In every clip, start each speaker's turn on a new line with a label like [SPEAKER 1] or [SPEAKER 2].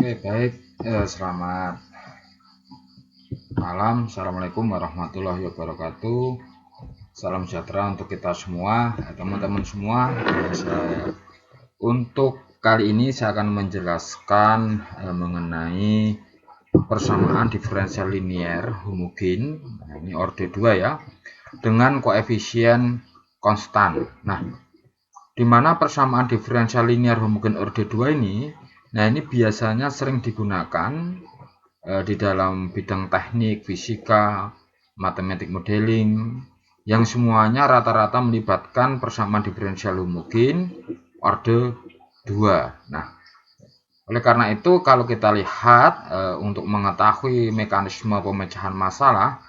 [SPEAKER 1] Oke, baik. Selamat malam. Assalamualaikum warahmatullahi wabarakatuh. Salam sejahtera untuk kita semua, teman-teman semua. Untuk kali ini saya akan menjelaskan mengenai persamaan diferensial linier homogen. Nah, ini orde 2 ya, dengan koefisien konstan. Nah, di mana persamaan diferensial linier homogen orde 2 ini, nah ini biasanya sering digunakan di dalam bidang teknik, fisika, matematik modeling, yang semuanya rata-rata melibatkan persamaan diferensial homogen orde 2. Nah, oleh karena itu kalau kita lihat untuk mengetahui mekanisme pemecahan masalah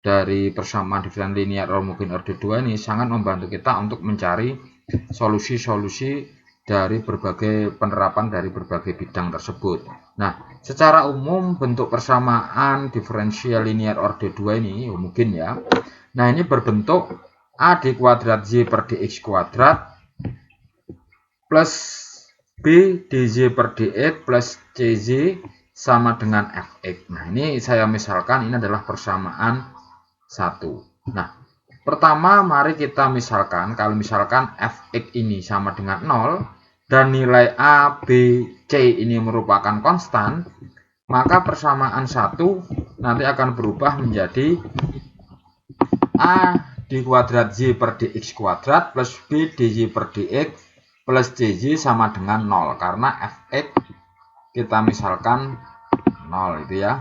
[SPEAKER 1] dari persamaan diferensial linier homogen orde 2 ini sangat membantu kita untuk mencari solusi-solusi dari berbagai penerapan dari berbagai bidang tersebut. Nah, secara umum bentuk persamaan diferensial linier orde 2 ini homogen ya. Nah, ini berbentuk A d kuadrat Z per dx kuadrat plus B dz per dx plus CZ sama dengan Fx. Nah, ini saya misalkan ini adalah persamaan 1. Nah, pertama, mari kita misalkan, kalau misalkan Fx ini sama dengan 0, dan nilai A, B, C ini merupakan konstan, maka persamaan 1 nanti akan berubah menjadi A d kuadrat Z per dx kuadrat plus B dz per dx plus CZ sama dengan 0, karena Fx kita misalkan 0 itu ya.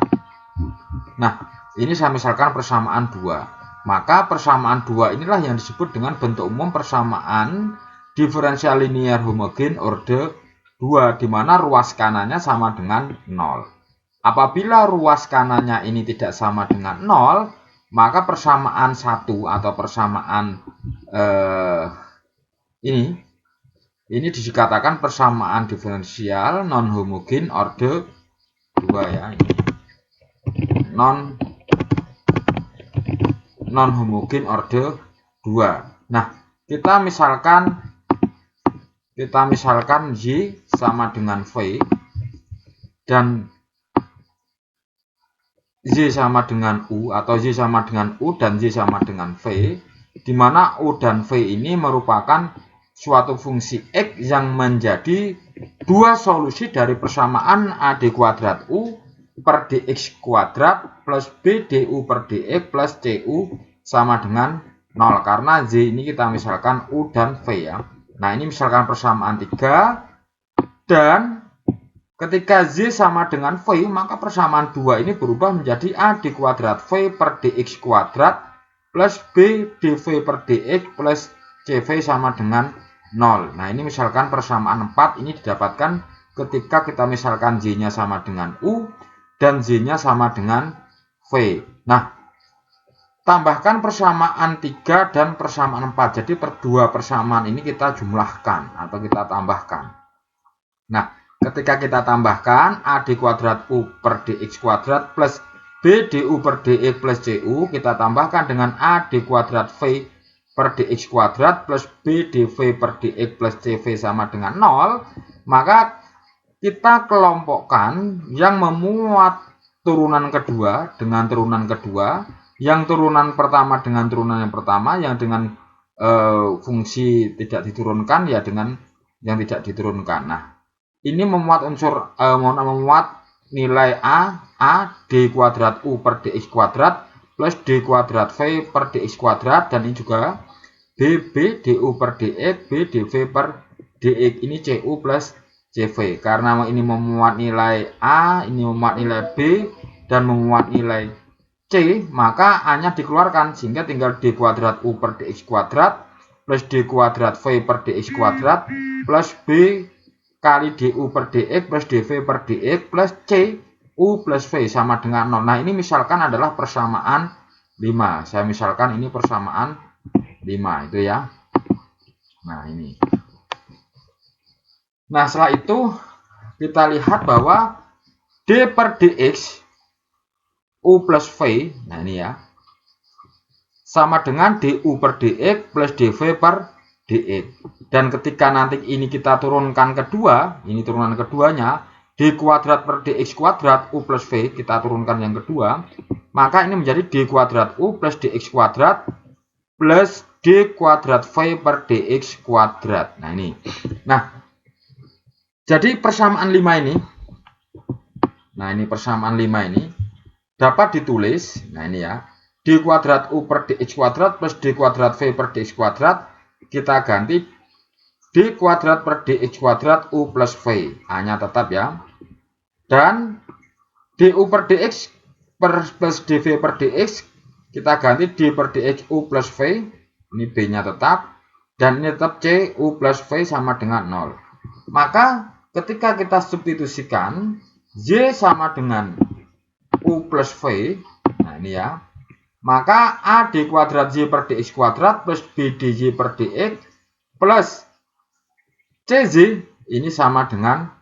[SPEAKER 1] Nah, ini saya misalkan persamaan 2. Maka persamaan 2 inilah yang disebut dengan bentuk umum persamaan diferensial linier homogen orde 2, di mana ruas kanannya sama dengan 0. Apabila ruas kanannya ini tidak sama dengan 0, maka persamaan 1 atau persamaan ini dikatakan persamaan diferensial non homogen orde 2 ya. Non homogen orde 2. Nah, kita misalkan Y sama dengan V dan Z sama dengan U, atau Y sama dengan U dan Z sama dengan V, di mana U dan V ini merupakan suatu fungsi X yang menjadi dua solusi dari persamaan A d kuadrat U per dx kuadrat plus B du per dx plus cu sama dengan 0, karena Z ini kita misalkan U dan V ya. Nah, ini misalkan persamaan 3, dan ketika Z sama dengan V, maka persamaan 2 ini berubah menjadi A d kuadrat V per dx kuadrat plus B dv per dx plus cv sama dengan 0. Nah, ini misalkan persamaan 4 ini didapatkan ketika kita misalkan Z-nya sama dengan U dan Z-nya sama dengan V. Nah, tambahkan persamaan 3 dan persamaan 4. Jadi dua persamaan ini kita jumlahkan atau kita tambahkan. Nah, ketika kita tambahkan A d kuadrat U per dx kuadrat plus B du per dx plus cu, kita tambahkan dengan A d kuadrat V per dx kuadrat plus B dv per dx plus cv sama dengan 0, maka kita kelompokkan yang memuat turunan kedua dengan turunan kedua, yang turunan pertama dengan turunan yang pertama, yang dengan fungsi tidak diturunkan ya dengan yang tidak diturunkan. Nah, ini memuat unsur memuat nilai A d kuadrat U per dx kuadrat plus D kuadrat V per dx kuadrat, dan ini juga B du per dx, B dv per dx, ini cu plus cv. Karena ini memuat nilai A, ini memuat nilai B, dan memuat nilai C, maka A-nya dikeluarkan sehingga tinggal D kuadrat U per dx kuadrat plus D kuadrat V per dx kuadrat plus B kali du per dx plus dv per dx plus c u plus v sama dengan 0. Nah, ini misalkan adalah persamaan 5. Saya misalkan ini persamaan 5 itu ya. Nah, ini. Nah, setelah itu kita lihat bahwa d per dx u plus v, nah ini ya, sama dengan du per dx plus dv per dx. Dan ketika nanti ini kita turunkan kedua, ini turunan keduanya, d D kuadrat per dx kuadrat U plus V, kita turunkan yang kedua, maka ini menjadi D kuadrat U plus dx kuadrat plus D kuadrat V per dx kuadrat. Nah ini. Nah, jadi persamaan 5 ini, nah ini persamaan 5 ini dapat ditulis, nah ini ya, D kuadrat U per dx kuadrat plus D kuadrat V per dx kuadrat, kita ganti D kuadrat per dx kuadrat U plus V, A-nya tetap ya. Dan du per dx plus dv per dx, kita ganti d per dx U plus V, ini B-nya tetap, dan ini tetap C U plus V sama dengan 0. Maka ketika kita substitusikan Y sama dengan U plus V, nah ini ya, maka AD kuadrat Y per dx kuadrat plus BDY per dx plus CZ ini sama dengan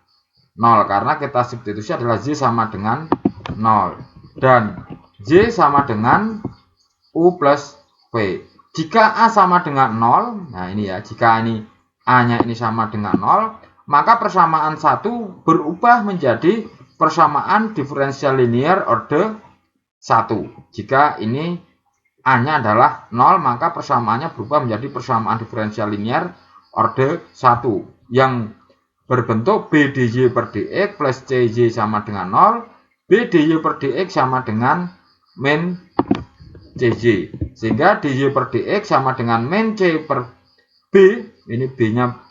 [SPEAKER 1] 0, karena kita substitusi adalah Y sama dengan 0 dan Y sama dengan U plus V. Jika A sama dengan 0, nah ini ya, jika ini A-nya ini sama dengan 0, maka persamaan 1 berubah menjadi persamaan diferensial linear orde 1. Jika ini A-nya adalah 0, maka persamaannya berubah menjadi persamaan diferensial linear orde 1 yang berbentuk BDY per dx plus CY sama dengan 0, BDY per dx sama dengan min CY. Sehingga DY per dx sama dengan min C per B, ini B-nya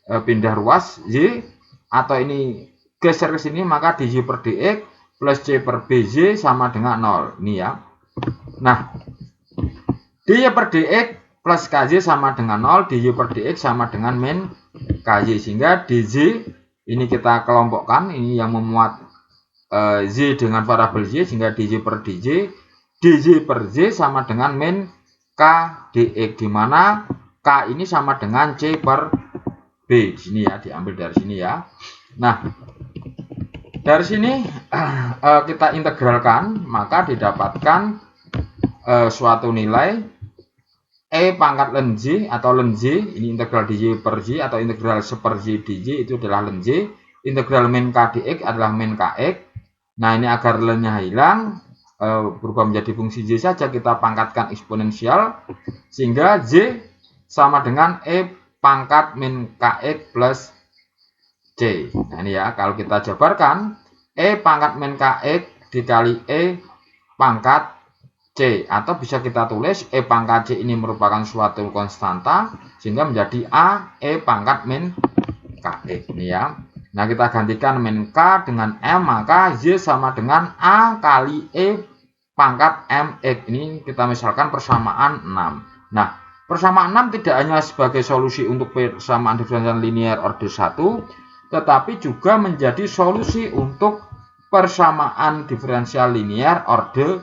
[SPEAKER 1] pindah ruas, Y, atau ini geser ke sini, maka DY per dx plus C per BY sama dengan 0. Ini ya. Nah, DY per dx plus KY sama dengan 0, DY per dx sama dengan min KY, sehingga DZ ini kita kelompokkan, ini yang memuat Z dengan variabel Y, sehingga DZ per DZ, DZ per Z sama dengan min K dx, di mana K ini sama dengan C per B. Sini ya, diambil dari sini ya. Nah, dari sini kita integralkan, maka didapatkan suatu nilai E pangkat ln Z atau ln Z, ini integral dY per Z atau integral seper Z dY itu adalah ln Z. Integral min K dx adalah min Kx. Nah ini agar ln-nya hilang, berubah menjadi fungsi Z saja, kita pangkatkan eksponensial, sehingga Z sama dengan E pangkat min Kx plus C. Nah ini ya, kalau kita jabarkan, E pangkat min Kx dikali E pangkat C, atau bisa kita tulis E pangkat C ini merupakan suatu konstanta, sehingga menjadi A E pangkat min Kx ini ya. Nah kita gantikan min K dengan M, maka Y sama dengan A kali E pangkat Mx. Ini kita misalkan persamaan 6. Nah persamaan 6 tidak hanya sebagai solusi untuk persamaan diferensial linear orde 1, tetapi juga menjadi solusi untuk persamaan diferensial linear orde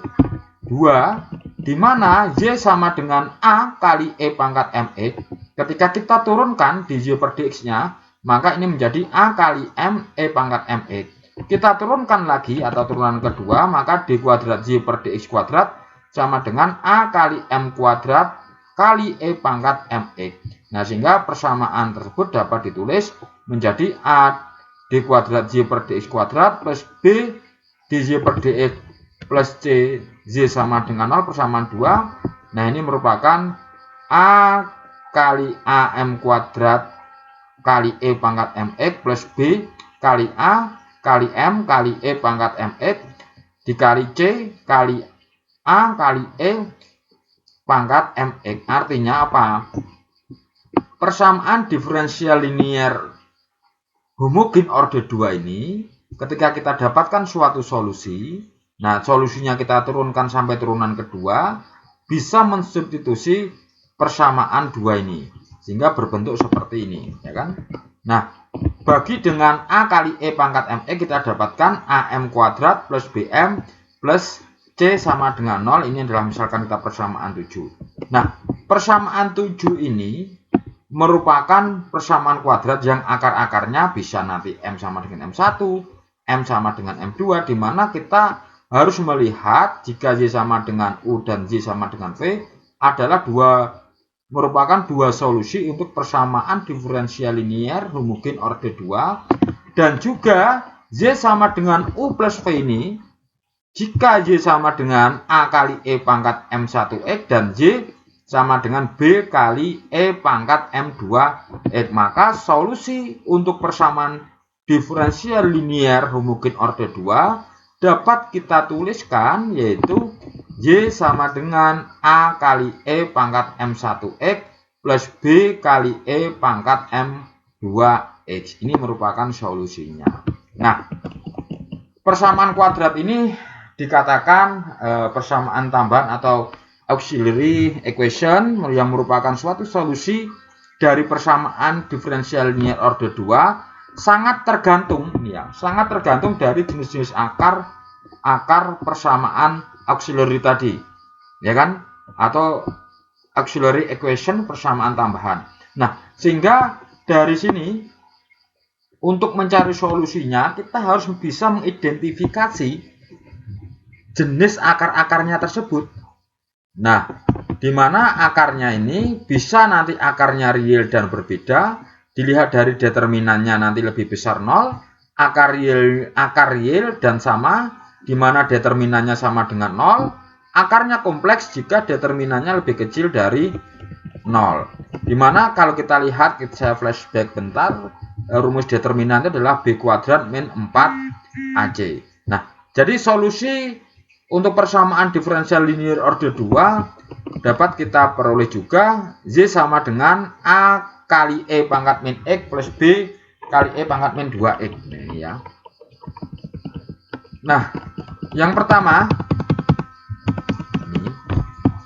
[SPEAKER 1] 2, di mana Y sama dengan A kali E pangkat Mx. Ketika kita turunkan dY per dx-nya, maka ini menjadi A kali M E pangkat Mx. Kita turunkan lagi atau turunan kedua, maka D kuadrat Y per dx kuadrat sama dengan A kali M kuadrat kali E pangkat Mx. Nah, sehingga persamaan tersebut dapat ditulis menjadi A D kuadrat Y per dx kuadrat plus B dY per dx plus C Z sama dengan 0 persamaan 2. Nah ini merupakan A kali AM kuadrat kali E pangkat Mx plus B kali A kali M kali E pangkat Mx dikali C kali A kali E pangkat Mx. Artinya apa? Persamaan diferensial linear homogen orde 2 ini, ketika kita dapatkan suatu solusi, nah solusinya kita turunkan sampai turunan kedua, bisa mensubstitusi persamaan 2 ini, sehingga berbentuk seperti ini, ya kan? Nah, bagi dengan A kali E pangkat Mx, kita dapatkan AM kuadrat plus BM plus C sama dengan 0, ini adalah misalkan kita persamaan 7. Nah, persamaan 7 ini merupakan persamaan kuadrat yang akar-akarnya bisa nanti M sama dengan M1, M sama dengan M2, di mana kita harus melihat jika Y sama dengan U dan Y sama dengan V adalah merupakan dua solusi untuk persamaan diferensial linear homogen orde 2, dan juga Y sama dengan U plus V ini, jika Y sama dengan A kali E pangkat M1X dan Y sama dengan B kali E pangkat M2X, maka solusi untuk persamaan diferensial linear homogen orde 2 dapat kita tuliskan yaitu Y sama dengan A kali E pangkat M1X plus B kali E pangkat M2X. Ini merupakan solusinya. Nah, persamaan kuadrat ini dikatakan persamaan tambahan atau auxiliary equation yang merupakan suatu solusi dari persamaan diferensial linear orde 2, sangat tergantung sangat tergantung dari jenis-jenis akar persamaan auxiliary tadi, ya kan, atau auxiliary equation persamaan tambahan. Nah, sehingga dari sini untuk mencari solusinya kita harus bisa mengidentifikasi jenis akar-akarnya tersebut. Nah, di mana akarnya ini bisa nanti akarnya real dan berbeda, dilihat dari determinannya nanti lebih besar 0, akar real dan sama, di mana determinannya sama dengan 0, akarnya kompleks jika determinannya lebih kecil dari 0. Di mana kalau kita lihat, saya flashback bentar, rumus determinan itu adalah B kuadrat min 4AC. Nah, jadi solusi untuk persamaan diferensial linear orde 2 dapat kita peroleh juga Y sama dengan A kali E pangkat min X plus B kali E pangkat min 2X. Ini ya. Nah, yang pertama,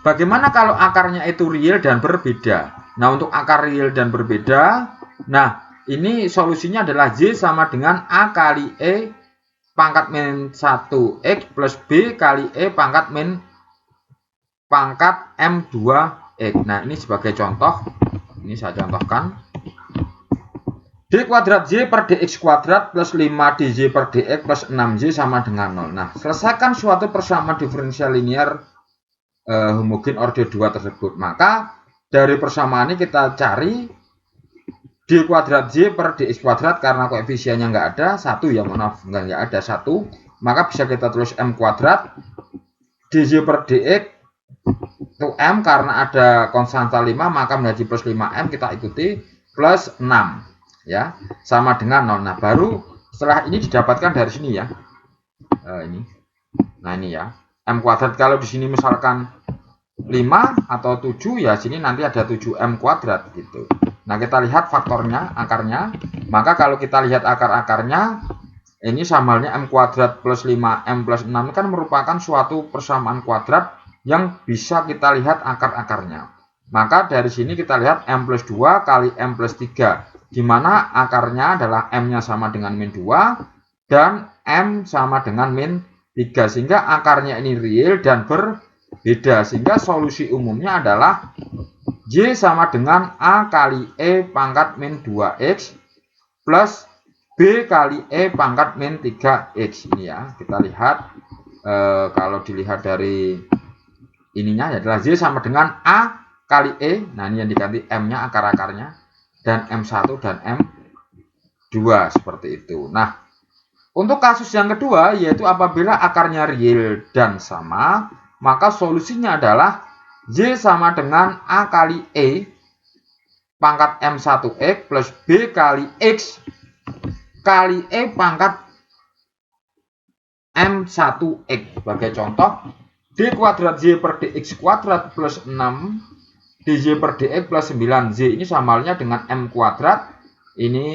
[SPEAKER 1] bagaimana kalau akarnya itu real dan berbeda? Nah, untuk akar real dan berbeda, nah, ini solusinya adalah Y sama dengan A kali E pangkat min 1X plus B kali E pangkat min pangkat M2X. Nah, ini sebagai contoh, ini saya contohkan. D kuadrat Y per DX kuadrat plus 5DJ per DX plus 6Y sama dengan 0. Nah, selesaikan suatu persamaan diferensial linear homogen orde 2 tersebut. Maka, dari persamaan ini kita cari D kuadrat Y per DX kuadrat, karena koefisiennya nggak ada, 1 ya, maaf, nggak ada 1, maka bisa kita tulis M kuadrat, DJ per DX itu M, karena ada konstanta 5, maka menjadi plus 5M, kita ikuti, plus 6, ya, sama dengan 0. Nah, baru setelah ini didapatkan dari sini ya, ini, nah ini ya, M kuadrat, kalau di sini misalkan 5 atau 7, ya sini nanti ada 7M kuadrat, gitu. Nah, kita lihat faktornya, akarnya. Maka kalau kita lihat akar-akarnya, ini samanya M kuadrat plus 5M plus 6 kan merupakan suatu persamaan kuadrat yang bisa kita lihat akar-akarnya. Maka dari sini kita lihat M plus 2 kali M plus 3, di mana akarnya adalah M-nya sama dengan min 2 dan M sama dengan min 3, sehingga akarnya ini real dan berbeda, sehingga solusi umumnya adalah Y sama dengan A kali E pangkat min 2X plus B kali E pangkat min 3X. Ini ya, kita lihat kalau dilihat dari ininya adalah Y sama dengan A kali E. Nah, ini yang diganti M-nya, akar-akarnya, dan M1 dan M2 seperti itu. Nah, untuk kasus yang kedua, yaitu apabila akarnya real dan sama, maka solusinya adalah Y sama dengan A kali E pangkat M1X plus B kali X kali E pangkat M1X. Sebagai contoh, D kuadrat Y per DX kuadrat plus 6 DJ per DX plus 9Z ini samanya dengan M kuadrat. Ini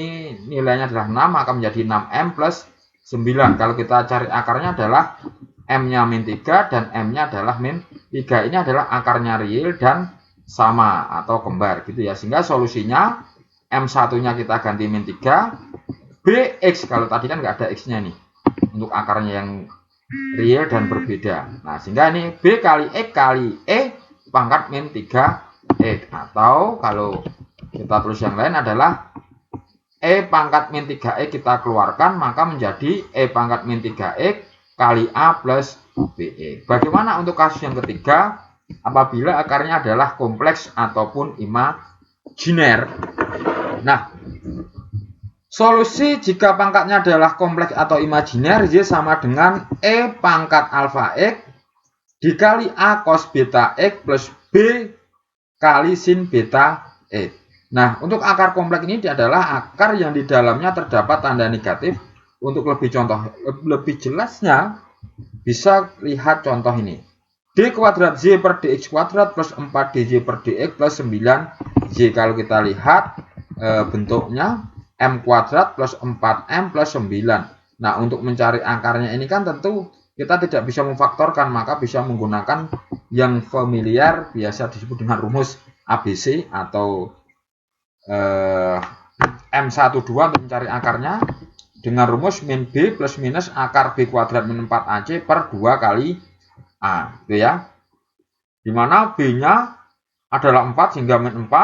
[SPEAKER 1] nilainya adalah 6, maka menjadi 6M plus 9. Kalau kita cari akarnya adalah M-nya min 3 dan M-nya adalah min 3. Ini adalah akarnya real dan sama atau kembar gitu ya. Sehingga solusinya M1-nya kita ganti min 3, BX, kalau tadi kan nggak ada X-nya nih, untuk akarnya yang real dan berbeda. Nah, sehingga ini B kali X kali E pangkat min 3X. Atau kalau kita tulis yang lain adalah E pangkat min 3X kita keluarkan, maka menjadi E pangkat min 3X kali A plus BE. Bagaimana untuk kasus yang ketiga? Apabila akarnya adalah kompleks ataupun imajiner. Nah, Solusi jika pangkatnya adalah kompleks atau imajiner, Y sama dengan E pangkat alfa X dikali A cos beta X plus B kali sin beta X. Nah, untuk akar kompleks ini adalah akar yang di dalamnya terdapat tanda negatif. Untuk lebih jelasnya, bisa lihat contoh ini. D kuadrat Z per dx kuadrat plus 4dz per dx plus 9z. Kalau kita lihat bentuknya M kuadrat plus 4M plus 9. Nah, untuk mencari akarnya ini kan tentu kita tidak bisa memfaktorkan, maka bisa menggunakan yang familiar biasa disebut dengan rumus ABC atau M12 untuk mencari akarnya dengan rumus min B plus minus akar B kuadrat min 4AC per 2 kali A, gitu ya. Dimana B-nya adalah 4 sehingga min 4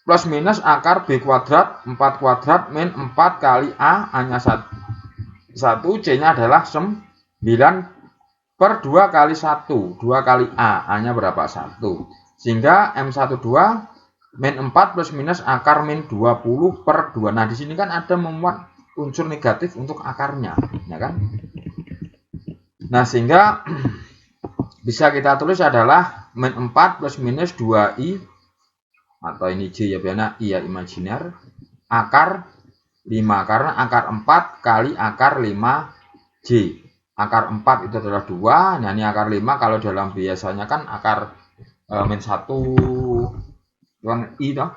[SPEAKER 1] plus minus akar B kuadrat 4 kuadrat min 4 kali A, A-nya 1, C-nya adalah 9 per 2 kali 1, 2 kali A, A-nya berapa? 1. Sehingga M12 min 4 plus minus akar min 20 per 2. Nah, di sini kan ada memuat unsur negatif untuk akarnya, ya kan? Nah, sehingga bisa kita tulis adalah min 4 plus minus 2i, atau ini J ya, biarnya I ya, imajiner, akar 5, karena akar 4 kali akar 5J. Akar 4 itu adalah 2, nah ini akar 5, kalau dalam biasanya kan akar min 1 kan I toh.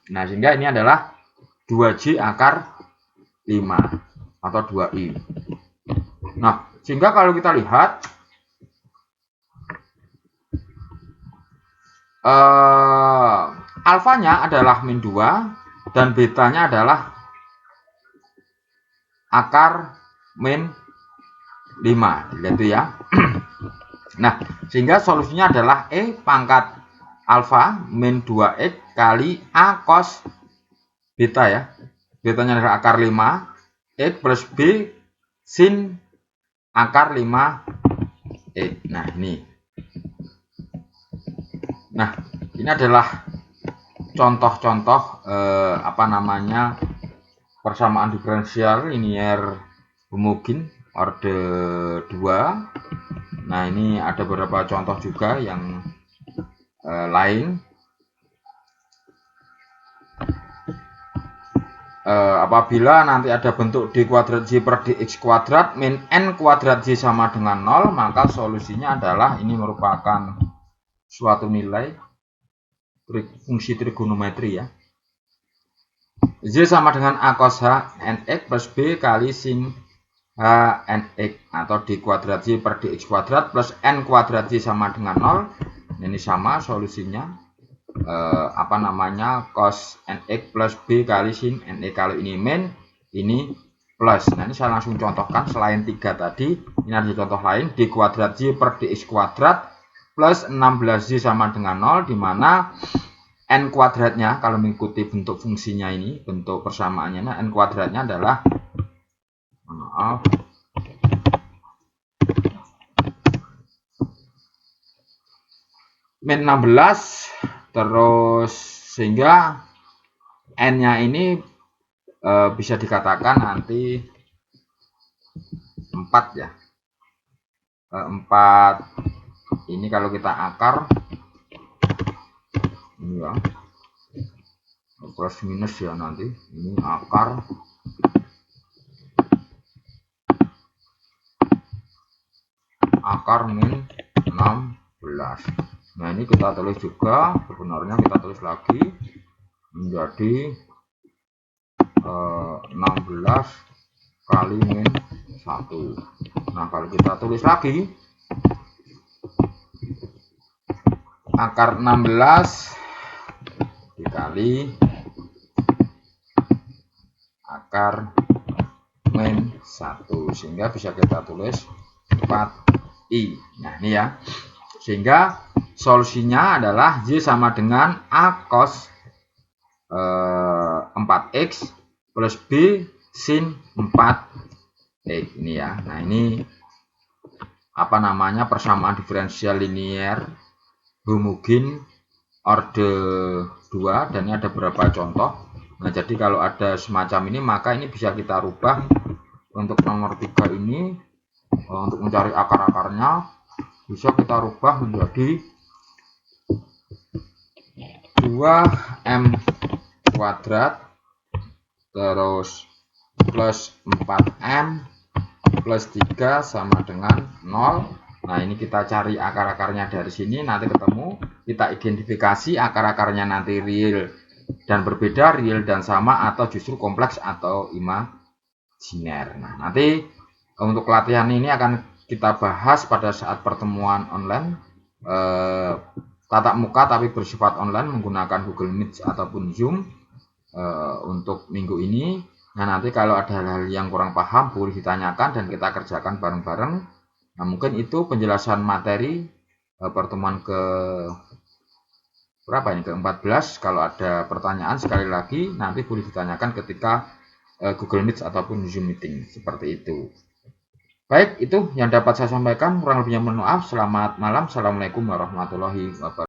[SPEAKER 1] Nah, sehingga ini adalah 2J akar 5 atau 2i. Nah, sehingga kalau kita lihat alfanya adalah min 2 dan betanya adalah akar min 5, gitu ya. Nah, sehingga solusinya adalah E pangkat alfa min 2x kali A cos beta ya. Betanya adalah akar 5 X plus B sin akar 5 X. Nah, ini. Nah, ini adalah contoh-contoh persamaan diferensial linier homogen orde 2. Nah, ini ada beberapa contoh juga yang lain. Apabila nanti ada bentuk D kuadrat Z per dx kuadrat min N kuadrat Z sama dengan 0, maka solusinya adalah ini merupakan suatu nilai fungsi trigonometri ya. Z sama dengan A cos H nx plus B kali sin H nx, atau D kuadrat Z per dx kuadrat plus N kuadrat Z sama dengan 0. Ini sama solusinya. Cos nx plus B kali sin nx. Kalau ini min, ini plus. Nah, ini saya langsung contohkan. Selain 3 tadi, ini ada contoh lain. D kuadrat Z per dx kuadrat plus 16Z sama dengan 0, di mana N kuadratnya, kalau mengikuti bentuk fungsinya ini, bentuk persamaannya, nah, N kuadratnya adalah min 16, terus sehingga N-nya ini bisa dikatakan nanti 4 ya. 4 ini kalau kita akar ini ya, plus minus ya, nanti ini akar min 16. Nah, ini kita tulis juga, sebenarnya kita tulis lagi menjadi 16 kali min 1. Nah, kalau kita tulis lagi akar 16 dikali akar min 1, sehingga bisa kita tulis 4i. Nah, ini ya. Sehingga solusinya adalah Y sama dengan A cos 4x plus B sin 4x. Ini ya. Nah, ini persamaan diferensial linier homogen orde 2 dan ini ada beberapa contoh. Nah, jadi kalau ada semacam ini maka ini bisa kita rubah untuk nomor 3 ini untuk mencari akar-akarnya bisa kita rubah menjadi 2m kuadrat terus plus 4m plus 3 sama dengan 0. Nah, ini kita cari akar-akarnya dari sini, nanti ketemu, kita identifikasi akar-akarnya nanti real dan berbeda, real dan sama, atau justru kompleks atau imajiner. Nah, nanti untuk latihan ini akan kita bahas pada saat pertemuan online tatap muka tapi bersifat online menggunakan Google Meet ataupun Zoom untuk minggu ini. Nah, nanti kalau ada hal-hal yang kurang paham boleh ditanyakan dan kita kerjakan bareng-bareng. Nah, mungkin itu penjelasan materi pertemuan ke berapa ini, ke-14. Kalau ada pertanyaan sekali lagi nanti boleh ditanyakan ketika Google Meet ataupun Zoom meeting seperti itu. Baik, itu yang dapat saya sampaikan. Kurang lebihnya mohon maaf. Selamat malam. Assalamualaikum warahmatullahi wabarakatuh.